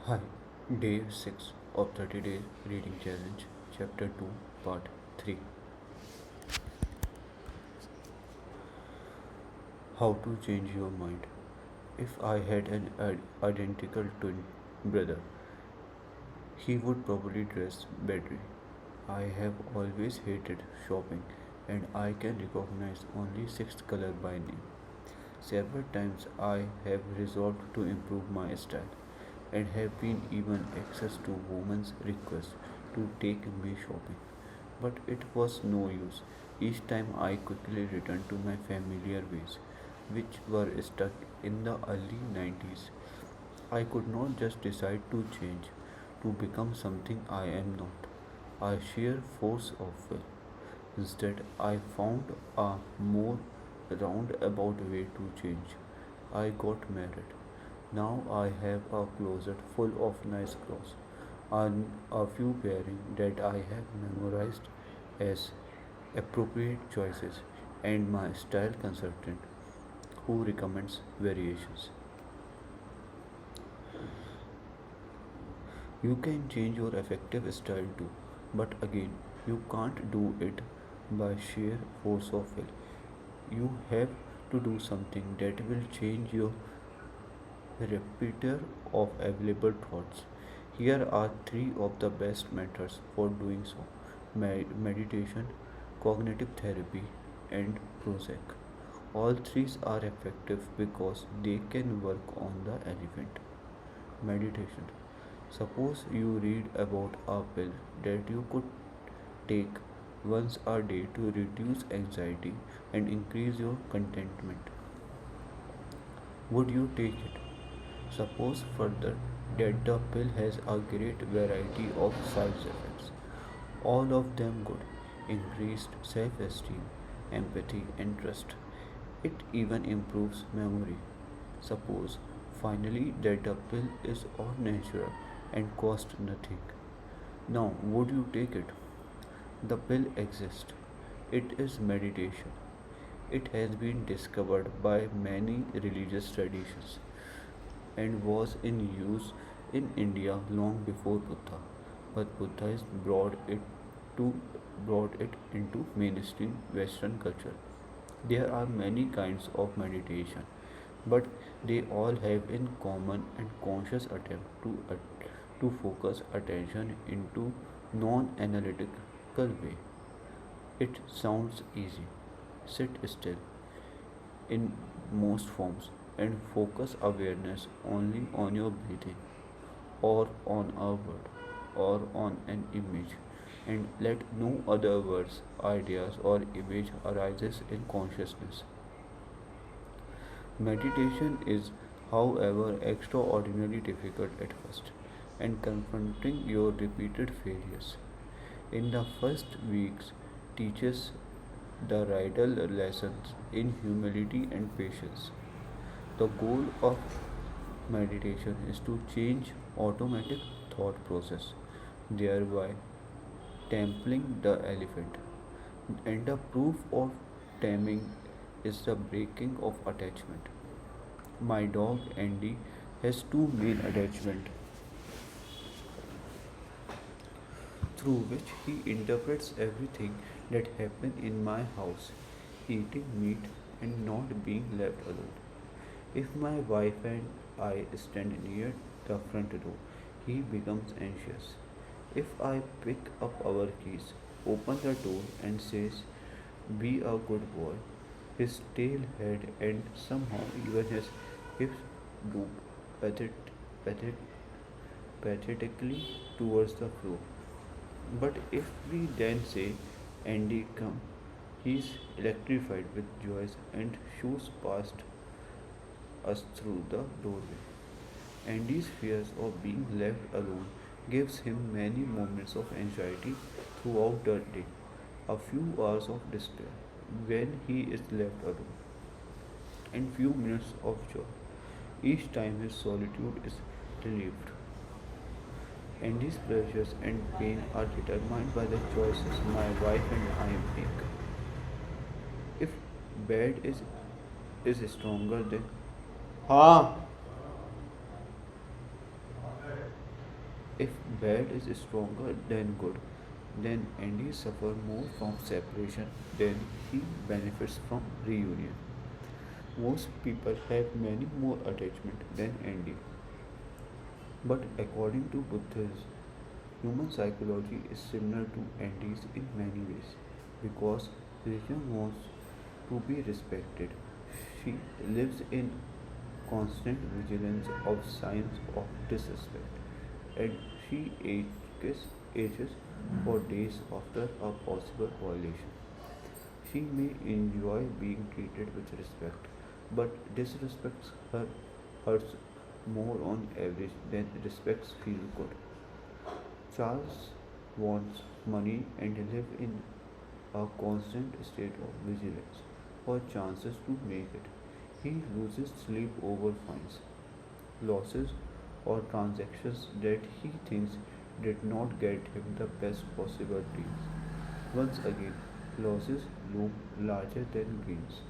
Hi, Day 6 of 30 Days Reading Challenge, Chapter 2, Part 3. How to change your mind. If I had an identical twin brother, he would probably dress badly. I have always hated shopping and I can recognize only six color by name. Several times I have resolved to improve my style and have been even access to women's requests to take me shopping. But it was no use. Each time I quickly returned to my familiar ways, which were stuck in the early 90s. I could not just decide to change, to become something I am not, a sheer force of will. Instead, I found a more roundabout way to change. I got married. Now I have a closet full of nice clothes and a few pairing that I have memorized as appropriate choices and my style consultant who recommends variations. You can change your effective style too, but again, you can't do it by sheer force of will. You have to do something that will change your repertoire of available thoughts. Here are three of the best methods for doing so: meditation, cognitive therapy, and Prozac. All three are effective because they can work on the elephant. Meditation. Suppose you read about a pill that you could take once a day to reduce anxiety and increase your contentment. Would you take it? Suppose further that the pill has a great variety of side effects, all of them good: increased self esteem, empathy, and trust. It even improves memory. Suppose finally that the pill is all natural and costs nothing. Now, would you take it? The pill exists. It is meditation. It has been discovered by many religious traditions and was in use in India long before Buddha. But Buddha to brought it into mainstream Western culture. There are many kinds of meditation, but they all have in common and conscious attempt to focus attention into non-analytical way. It sounds easy. Sit still in most forms and focus awareness only on your breathing or on a word or on an image, and let no other words, ideas or image arises in consciousness. Meditation is, however, extraordinarily difficult at first, and confronting your repeated failures. In the first weeks, teaches the vital lessons in humility and patience. The goal of meditation is to change automatic thought process, thereby tampling the elephant. And the proof of taming is the breaking of attachment. My dog Andy has two main attachments through which he interprets everything that happens in my house: eating meat and not being left alone. If my wife and I stand near the front door, he becomes anxious. If I pick up our keys, open the door, and says, "Be a good boy," his tail head and somehow even his hips droop pathet- pathet- pathetically towards the floor. But if we then say, "Andy, come," he's electrified with joy and shoots past us through the doorway. Andy's fears of being left alone gives him many moments of anxiety throughout the day, a few hours of despair when he is left alone, and few minutes of joy each time his solitude is relieved. Andy's pleasures and pain are determined by the choices my wife and I make. If bad is stronger than हाँ Bad is stronger than good. Then Andy suffers more from separation than he benefits from reunion. Most people have many more attachment than Andy. But according to Buddhism, human psychology is similar to Andy's in many ways because religion wants to be respected. She lives in constant vigilance of signs of disrespect, and she ages for days after a possible violation. She may enjoy being treated with respect, but disrespects her hurts more on average than respects feel good. Charles wants money and live in a constant state of vigilance for chances to make it. He loses sleep over fines, losses, or transactions that he thinks did not get him the best possible deals. Once again, losses loom larger than gains,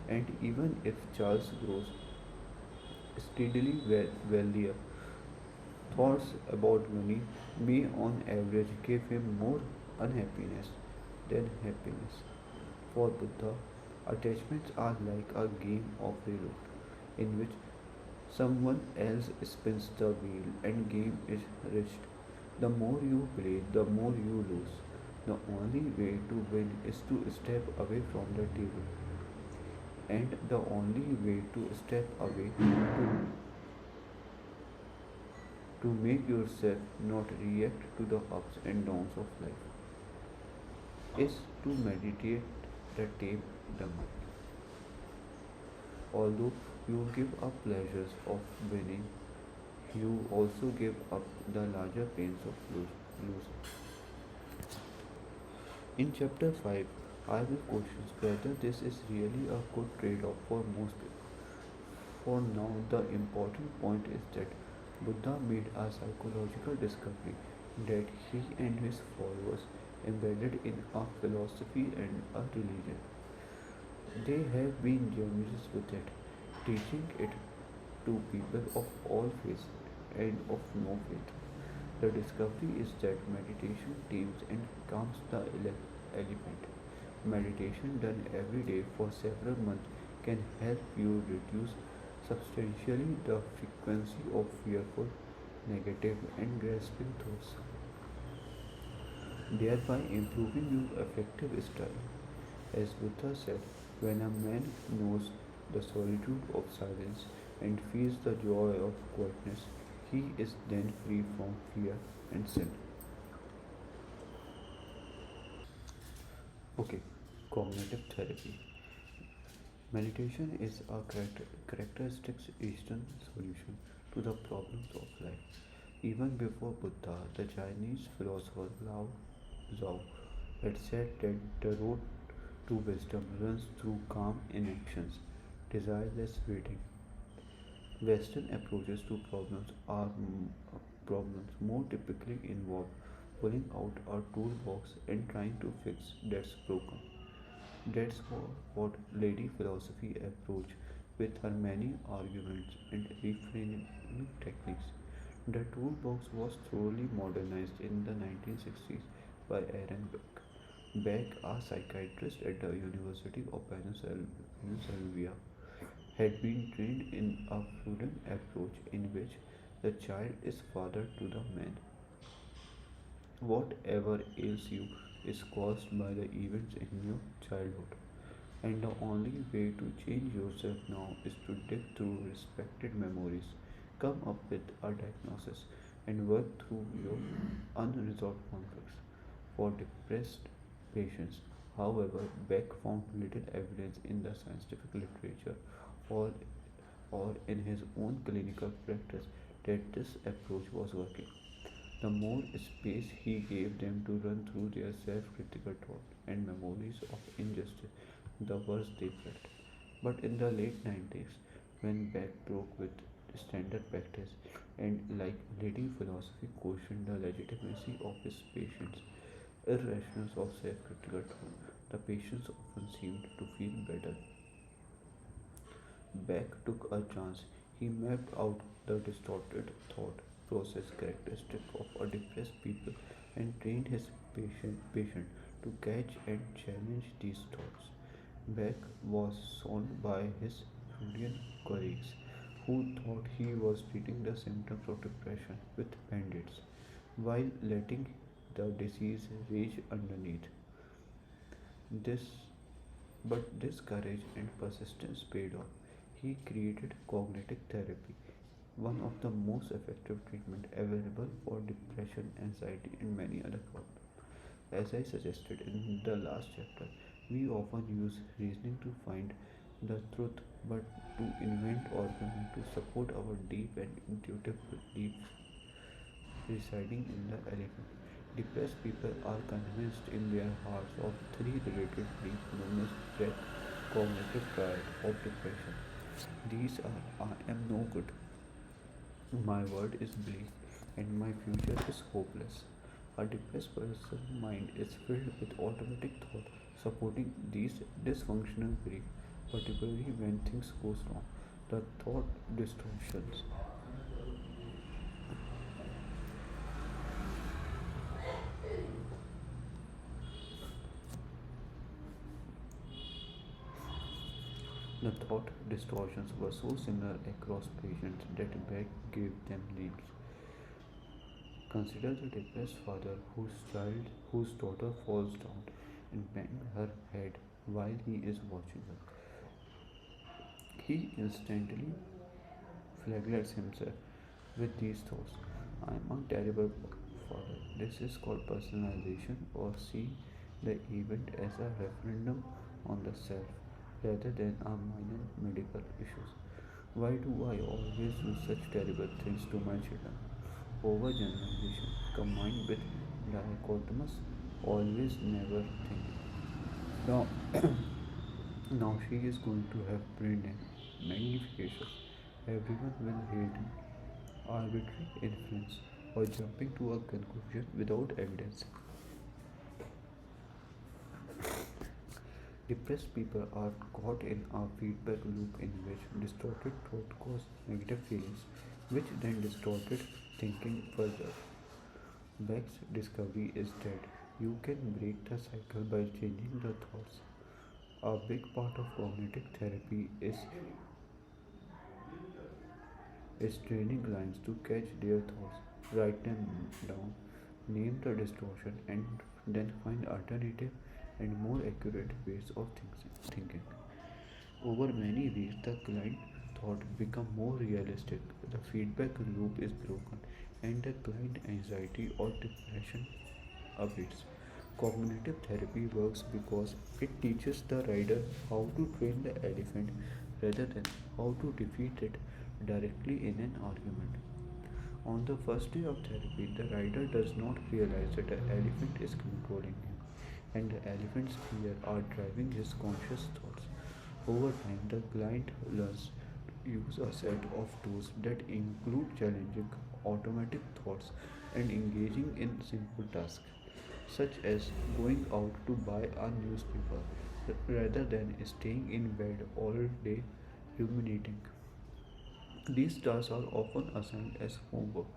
and even if Charles grows steadily wealthier, thoughts about money may on average give him more unhappiness than happiness. For Buddha, attachments are like a game of reload in which someone else spins the wheel and game is reached. The more you play, the more you lose. The only way to win is to step away from the table, and the only way to step away to make yourself not react to the ups and downs of life is to meditate the tame the mind. Although you give up pleasures of winning, you also give up the larger pains of losing. In chapter 5, I will question whether this is really a good trade off for most people. For now, the important point is that Buddha made a psychological discovery that he and his followers embedded in a philosophy and a religion. They have been generous with it, teaching it to people of all faiths and of no faith. The discovery is that meditation tames and calms the elephant. Meditation done every day for several months can help you reduce substantially the frequency of fearful, negative, and grasping thoughts, thereby improving your affective style. As Buddha said, when a man knows the solitude of silence and feels the joy of quietness, he is then free from fear and sin. Okay, cognitive therapy. Meditation is a characteristic Eastern solution to the problems of life. Even before Buddha, the Chinese philosopher Lao Tzu had said that the road to wisdom runs through calm inactions, desireless waiting. Western approaches to problems more typically involve pulling out a toolbox and trying to fix that's broken. That's what Lady Philosophy approached with her many arguments and reframing techniques. The toolbox was thoroughly modernized in the 1960s by Aaron Beck. Beck, a psychiatrist at the University of Pennsylvania, had been trained in a Freudian approach in which the child is father to the man. Whatever ails you is caused by the events in your childhood. And the only way to change yourself now is to dig through respected memories, come up with a diagnosis, and work through your unresolved conflicts. For depressed patients, however, Beck found little evidence in the scientific literature or, or in his own clinical practice that this approach was working. The more space he gave them to run through their self critical thoughts and memories of injustice, the worse they felt. But in the late 90s, when Beck broke with standard practice and, like leading philosophy, questioned the legitimacy of his patients' irrational of self critical thought, the patients often seemed to feel better. Beck took a chance. He mapped out the distorted thought process characteristic of a depressed people and trained his patient to catch and challenge these thoughts. Beck was stunned by his Freudian colleagues, who thought he was treating the symptoms of depression with band-aids, while letting the disease rage underneath. This, but this courage and persistence paid off. He created cognitive therapy, one of the most effective treatment available for depression, anxiety, and many other problems. As I suggested in the last chapter, we often use reasoning to find the truth, but to invent argument to support our deep and intuitive beliefs residing in the elephant. Depressed people are convinced in their hearts of three related beliefs known as breadth cognitive triad of depression. These are I am no good, my world is bleak, and my future is hopeless. A depressed person's mind is filled with automatic thought supporting these dysfunctional beliefs, particularly when things go wrong. The thought distortions. The thought distortions were so similar across patients that Beck gave them names. Consider the depressed father whose daughter falls down and bangs her head while he is watching her. He instantly flagellates himself with these thoughts. I am a terrible father. This is called personalization, or see the event as a referendum on the self rather than a minor medical issues. Why do I always do such terrible things to my children? Overgeneralization combined with dichotomous always never think. Now, now she is going to have brain magnification. Everyone will hate me. Arbitrary inference or jumping to a conclusion without evidence. Depressed people are caught in a feedback loop in which distorted thought causes negative feelings, which then distorted thinking further. Beck's discovery is that you can break the cycle by changing the thoughts. A big part of cognitive therapy is training clients to catch their thoughts, write them down, name the distortion, and then find alternative and more accurate ways of thinking. Over many weeks, the client thought become more realistic, the feedback loop is broken, and the client anxiety or depression abates. Cognitive therapy works because it teaches the rider how to train the elephant rather than how to defeat it directly in an argument. On the first day of therapy, the rider does not realize that the elephant is controlling him and the elephant's fear are driving his conscious thoughts. Over time, the client learns to use a set of tools that include challenging automatic thoughts and engaging in simple tasks, such as going out to buy a newspaper rather than staying in bed all day ruminating. These tasks are often assigned as homework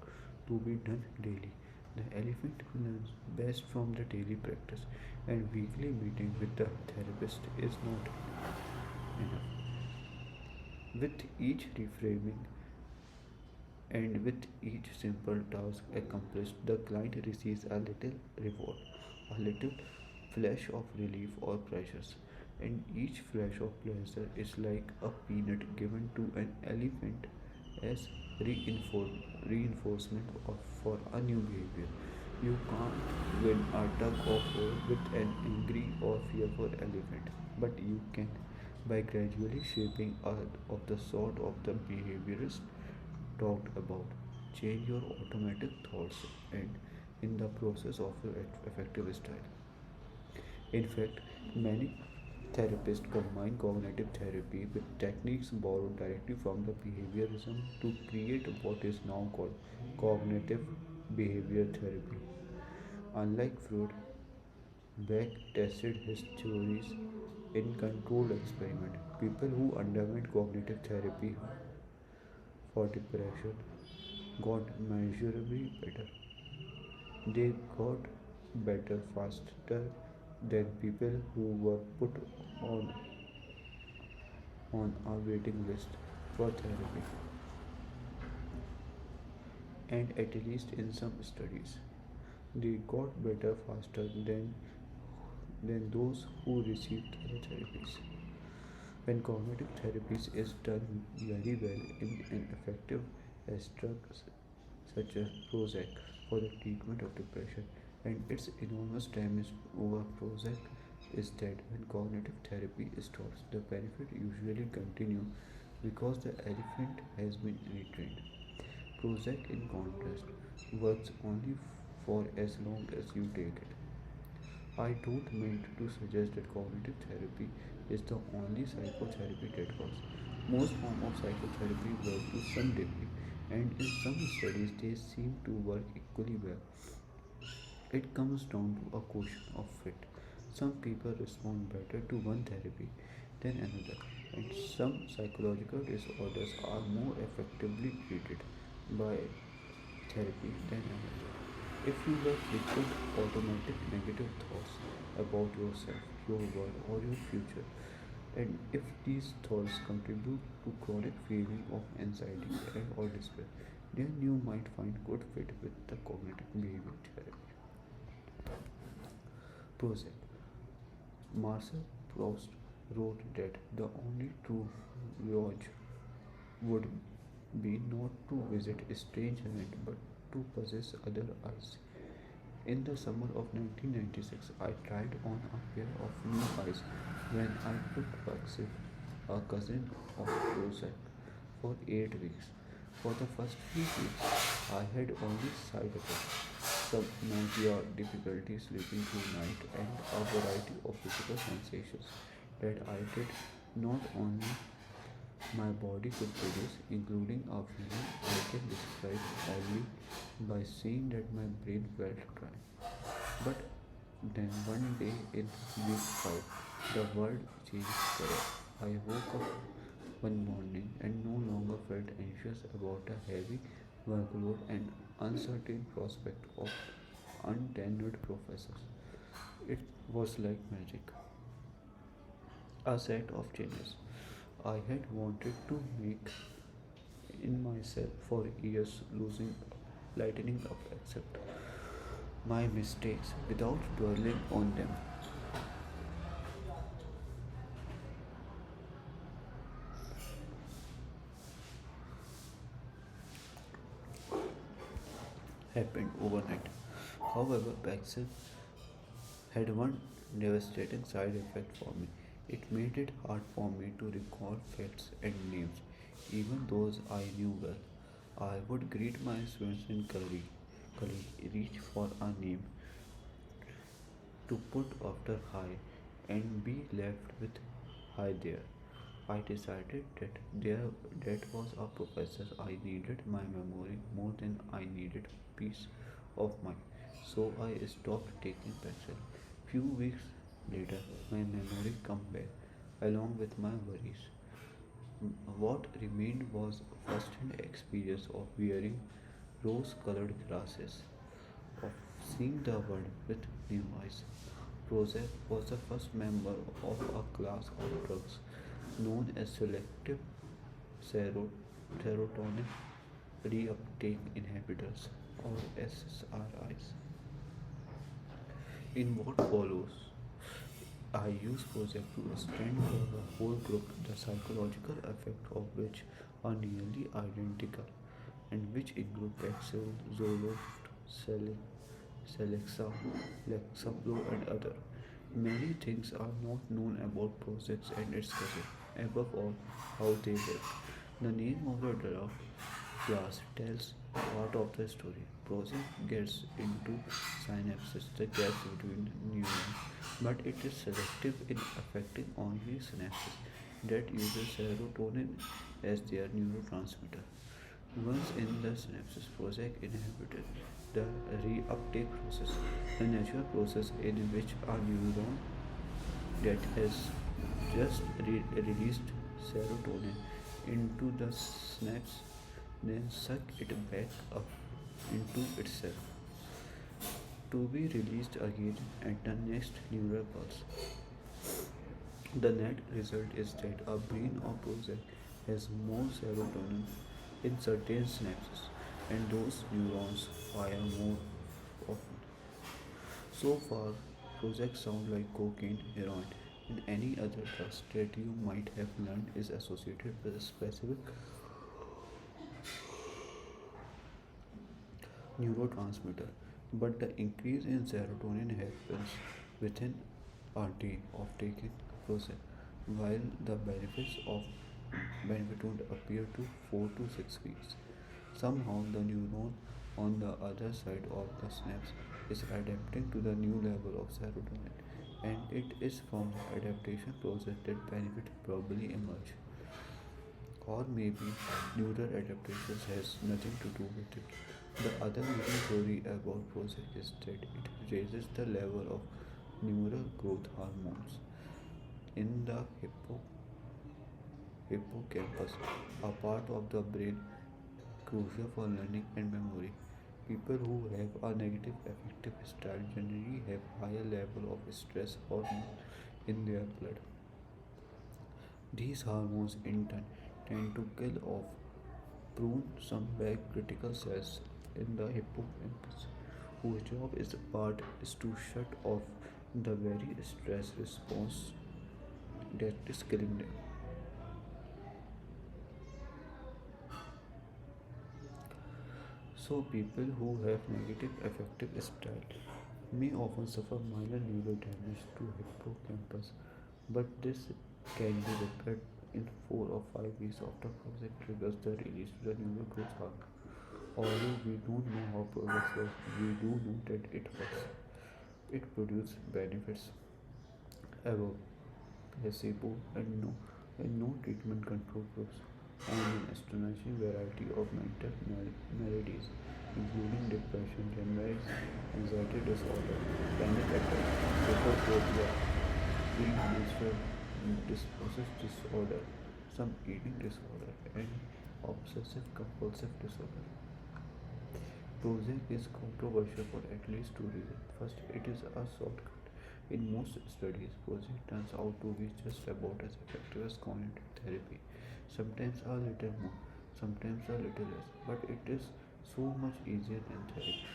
to be done daily. The elephant learns best from the daily practice, and weekly meeting with the therapist is not enough. With each reframing and with each simple task accomplished, the client receives a little reward, a little flash of relief or pleasures. And each flash of pleasure is like a peanut given to an elephant as reinforcement for a new behavior. You can't win a tug of war with an angry or fearful elephant, but you can by gradually shaping of the sort of the behaviorist talked about. Change your automatic thoughts and in the process of your effective style. In fact, many therapists combine cognitive therapy with techniques borrowed directly from the behaviorism to create what is now called cognitive behavior therapy. Unlike Freud, Beck tested his theories in controlled experiments. People who underwent cognitive therapy for depression got measurably better. They got better faster than people who were put on, on a waiting list for therapy, and at least in some studies, they got better faster than those who received other therapies. When cognitive therapies is done very well in an effective as drugs such as Prozac for the treatment of depression, and its enormous damage over Prozac is that when cognitive therapy stops, the benefit usually continue because the elephant has been retrained. Prozac, in contrast, works only for as long as you take it. I don't mean to suggest that cognitive therapy is the only psychotherapy that works. Most forms of psychotherapy work to some degree, and in some studies they seem to work equally well. It comes down to a question of fit. Some people respond better to one therapy than another, and some psychological disorders are more effectively treated by therapy than another. If you have frequent automatic negative thoughts about yourself, your world, or your future, and if these thoughts contribute to chronic feeling of anxiety and or despair, then you might find good fit with the cognitive behavior therapy. Prozac. Marcel Proust wrote that the only true voyage would be not to visit a strange land but to possess other eyes. In the summer of 1996, I tried on a pair of new eyes when I took Paxil, a cousin of Prozac, for 8 weeks. For the first few weeks, I had only side effects, some nausea, difficulty sleeping through night, and a variety of physical sensations that I did not only my body could produce, including a feeling I can describe only by saying that my brain felt dry. But then one day in week 5, the world changed forever. I woke up one morning and no longer felt anxious about a heavy workload and uncertain prospect of untenured professors. It was like magic, a set of changes I had wanted to make in myself for years, losing, lightening up, accept my mistakes without dwelling on them. Happened overnight. However, Paxil had one devastating side effect for me. It made it hard for me to recall facts and names, even those I knew well. I would greet my students in colleague, reach for a name to put after hi, and be left with hi there. I decided that was a professor. I needed my memory more than I needed peace of mind. So I stopped taking pencil. Few weeks later, my memory come back along with my worries. What remained was first-hand experience of wearing rose-colored glasses, of seeing the world with new eyes. Prozac was the first member of a class of drugs known as selective serotonin reuptake inhibitors, or SSRIs. In what follows, I use Prozac to stand for the whole group, the psychological effects of which are nearly identical, and which include Paxil, Zoloft, Celexa, Lexapro, and other. Many things are not known about Prozac and its cousin. Above all, how they work. The name of the drug class tells part of the story. Prozac gets into synapses, the gaps between neurons, but it is selective in affecting only synapses that uses serotonin as their neurotransmitter. Once in the synapses, Prozac inhibited the reuptake process, the natural process in which a neuron that has just released serotonin into the synapse then suck it back up into itself to be released again at the next neural pulse. The net result is that a brain or project has more serotonin in certain synapses and those neurons fire more often. So far, projects sound like cocaine, heroin, and any other drugs that you might have learned is associated with a specific neurotransmitter. But the increase in serotonin happens within a day of taking Prozac, while the benefit don't appear to 4 to 6 weeks. Somehow the neuron on the other side of the synapse is adapting to the new level of serotonin, and it is from the adaptation process that benefit probably emerge. Or maybe neural adaptations has nothing to do with it. The other leading theory about Prozac is that it raises the level of neural growth hormones in the hippocampus, a part of the brain crucial for learning and memory. People who have a negative affective style generally have higher level of stress hormone in their blood. These hormones in turn tend to kill off prune some back critical cells in the hippocampus, whose job is to shut off the very stress response that is killing them. So people who have negative affective style may often suffer minor neural damage to hippocampus, but this can be repaired in 4 or 5 weeks after project triggers the release to the neural growth hormone. Although we don't know how projects work, we do know that it works. It produces benefits above placebo and no treatment control groups on an astonishing variety of mental maladies, including depression, memories, anxiety disorder, panic attacks, photophobia, premenstrual dysbiosis disorder, some eating disorder, and obsessive compulsive disorder. Prozac is controversial for at least two reasons. First, it is a shortcut. In most studies, Prozac turns out to be just about as effective as cognitive therapy. Sometimes a little more, sometimes a little less, but it is so much easier than therapy.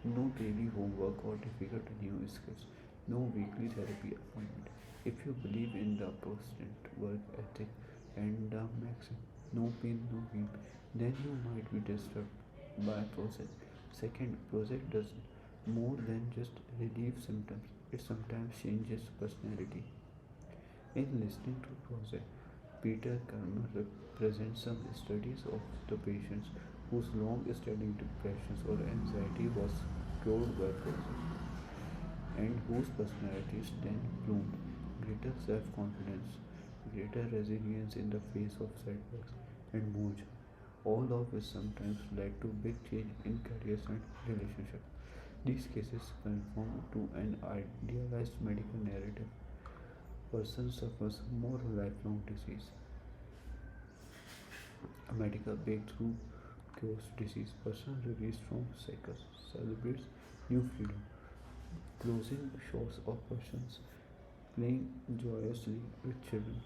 No daily homework or difficult new skills, no weekly therapy appointment. If you believe in the persistent work ethic and the maxim, no pain, no gain, then you might be disturbed by Prozac. Second, Prozac does more than just relieve symptoms, it sometimes changes personality. In listening to Prozac, Peter Kalmer presents some studies of the patients whose long-standing depressions or anxiety was cured by Prozac and whose personalities then bloomed. Greater self-confidence, greater resilience in the face of setbacks, and more joy. All of which sometimes led to big change in careers and relationships. These cases conform to an idealized medical narrative. Person suffers more lifelong disease. A medical breakthrough cures disease. Person released from cycles celebrates new freedom. Closing shows of persons playing joyously with children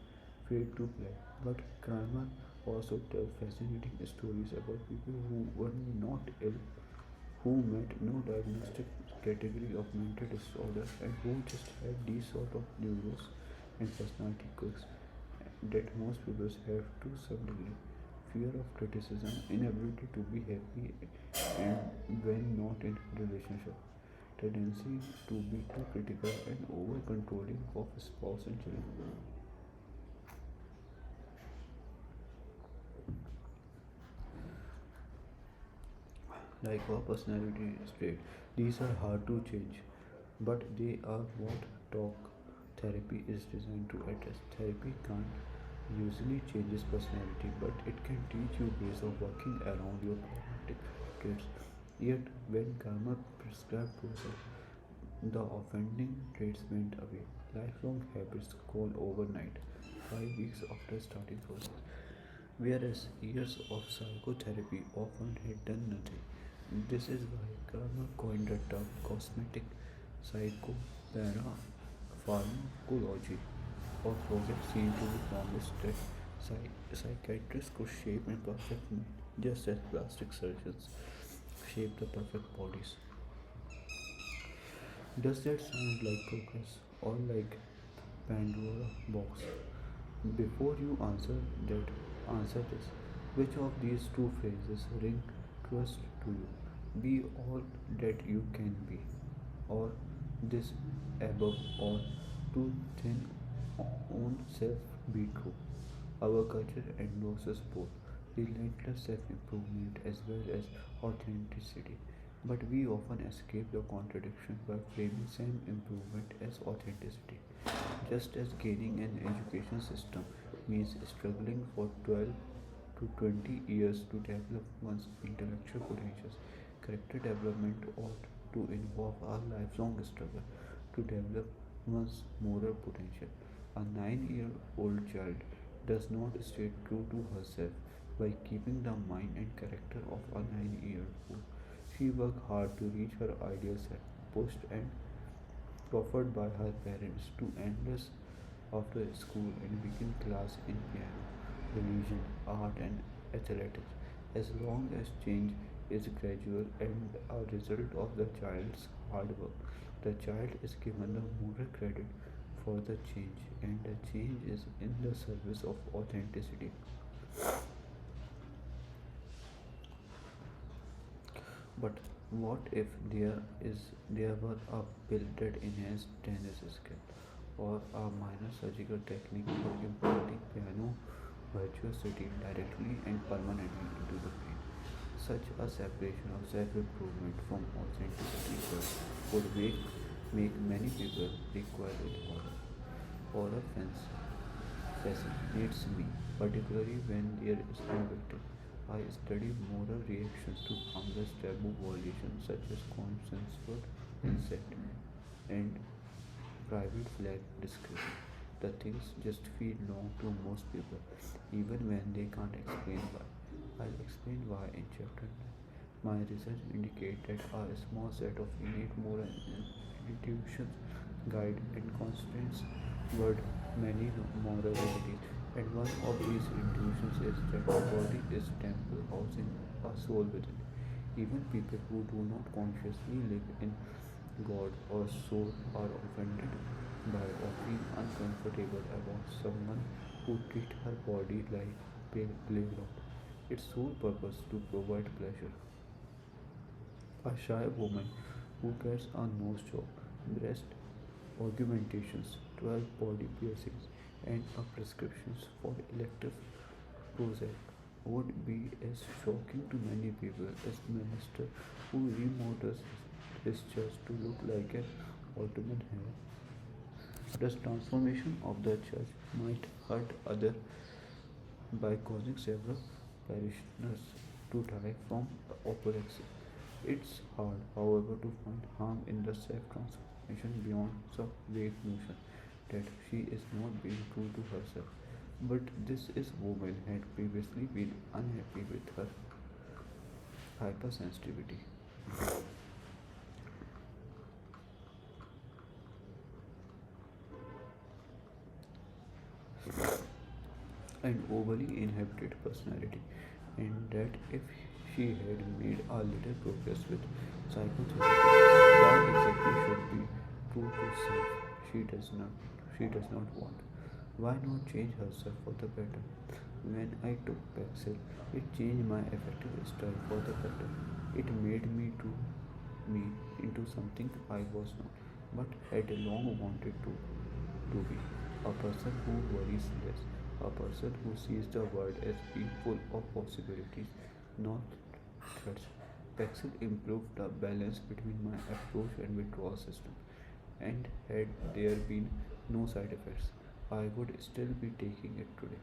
fade to black. But Kramer also tells fascinating stories about people who were not ill, who met no diagnostic category of mental disorder, and who just had these sort of neuroses and personality quirks that most people have to some degree. Fear of criticism, inability to be happy, and when not in relationship, tendency to be too critical and over controlling of spouse and children. Like our personality trait, these are hard to change, but they are what talk therapy is designed to address. Therapy can't usually changes personality, but it can teach you ways of working around your problematic traits. Yet, when karma prescribed Prozac, the offending traits went away. Lifelong habits gone overnight, 5 weeks after starting process. whereas years of psychotherapy often had done nothing. This is why Kramer coined the term cosmetic psychopharmacology. Our project seemed to promise that psychiatrists could shape a perfect mind, just as plastic surgeons shape the perfect bodies. Does that sound like progress or like Pandora box? Before you answer this. Which of these two phrases ring trust to you? Be all that you can be, or this above all, to thin own self be true. Our culture endorses both relentless self improvement as well as authenticity, but we often escape the contradiction by framing self improvement as authenticity. Just as gaining an education system means struggling for 12 to 20 years to develop one's intellectual potentials, character development ought to involve a lifelong struggle to develop one's moral potential. A 9-year old child does not stay true to herself by keeping the mind and character of a 9-year old. She worked hard to reach her ideal self, pushed and offered by her parents to endless after school and begin class in piano, religion, art, and athletics. As long as change is gradual and a result of the child's hard work, the child is given the moral credit for the change, and the change is in the service of authenticity. But what if there were a pill that enhanced tennis skill, or a minor surgical technique for implanting piano virtuosity directly and permanently into the brain? Such a separation of self-improvement from authenticity would make many people recoil in horror. Horror fascinates me, particularly when there is no victim. I study moral reactions to harmless taboo violations such as consensual consent and private flag discretion. The things just feel wrong to most people, even when they can't explain why. I'll explain why in chapter 9. My research indicates that a small set of innate moral intuitions guide and constraints toward many moral realities, and one of these intuitions is that the body is temple housing a soul within. Even people who do not consciously live in God or soul are offended by or feel uncomfortable about someone who treat her body like playground. Its sole purpose to provide pleasure. A shy woman who gets a nose job, breast augmentations, 12 body piercings, and a prescriptions for elective Prozac would be as shocking to many people as the minister who remodels his church to look like an Ottoman hair. The transformation of the church might hurt others by causing several parishioners to die from apoplexy. It's hard, however, to find harm in the self-transformation beyond the vague notion that she is not being true to herself. But this is woman had previously been unhappy with her hypersensitivity and overly inhibited personality, and that if she had made a little progress with psychotherapy, why exactly should be true to self she does not want. Why not change herself for the better? When I took Paxil, it changed my affective style for the better. It made me into something I was not, but had long wanted to be. A person who worries less, a person who sees the world as being full of possibilities, not threats. Paxil improved the balance between my approach and withdrawal system, and had there been no side effects, I would still be taking it today.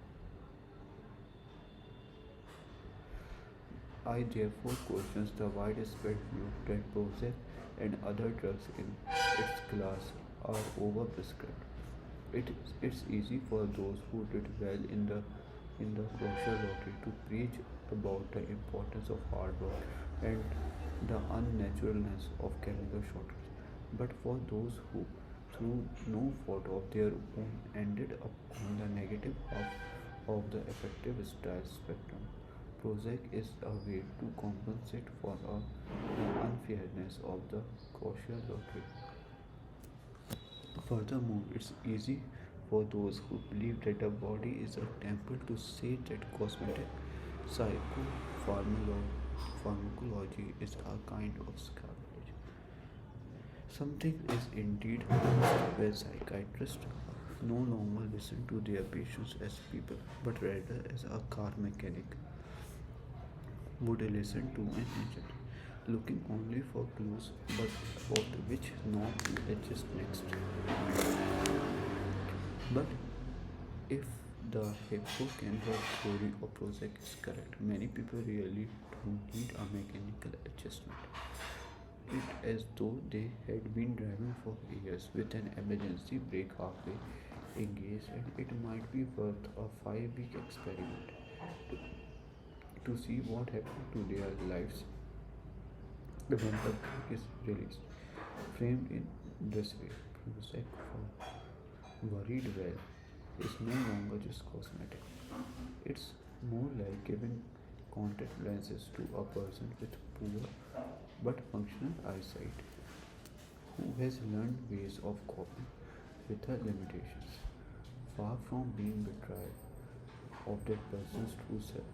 I therefore question the widespread view that Prozac and other drugs in its class are overprescribed. It's easy for those who did well in the in the social lottery to preach about the importance of hard work and the unnaturalness of chemical shortage. But for those who, through no fault of their own, ended up on the negative half of the effective style spectrum, Prozac is a way to compensate for the unfairness of the kosher lottery. Furthermore, it's easy for those who believe that the body is a temple to say that cosmetic psychopharmacology is a kind of sacrilege. Something is indeed lost where psychiatrists no longer listen to their patients as people, but rather as a car mechanic would listen to an engine, looking only for clues but about which knob to adjust next. But if the hippocampal theory of Prozac is correct, many people really don't need a mechanical adjustment. It as though they had been driving for years with an emergency brake halfway engaged, and it might be worth a 5 week experiment to, to see what happened to their lives when the brake is released. Framed in this way, Prozac for worried well is no longer just cosmetic. It's more like giving contact lenses to a person with poor but functional eyesight who has learned ways of coping with her limitations. Far from being betrayal of that person's true self,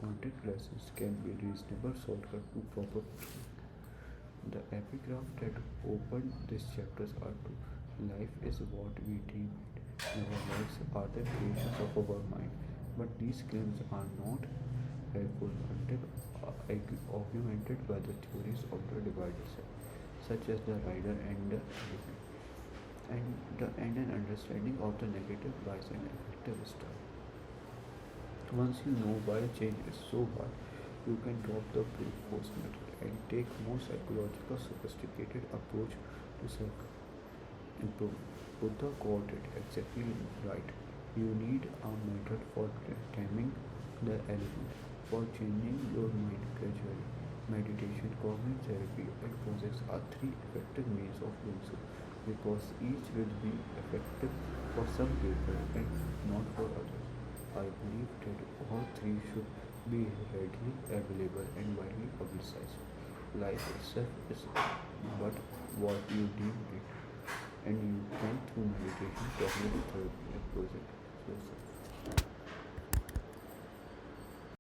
contact lenses can be a reasonable shortcut to proper functioning. The epigraph that opened these chapters are to life is what we deem it. Our lives are the creations of our mind, but these claims are not helpful until augmented by the theories of the divided self, such as the rider and the elephant, and an understanding of the negative bias and affective style. Once you know why change is so hard, you can drop the brute force method and take more psychological, sophisticated approach to self improvement. Buddha got it exactly right. You need a method for taming the elephant, for changing your mind gradually. Meditation, cognitive therapy, and projects are three effective means of doing so because each will be effective for some people and not for others. I believe that all three should be readily available and widely publicized. Life itself is but what you deem it, and you can through meditation, cognitive therapy, and project yourself.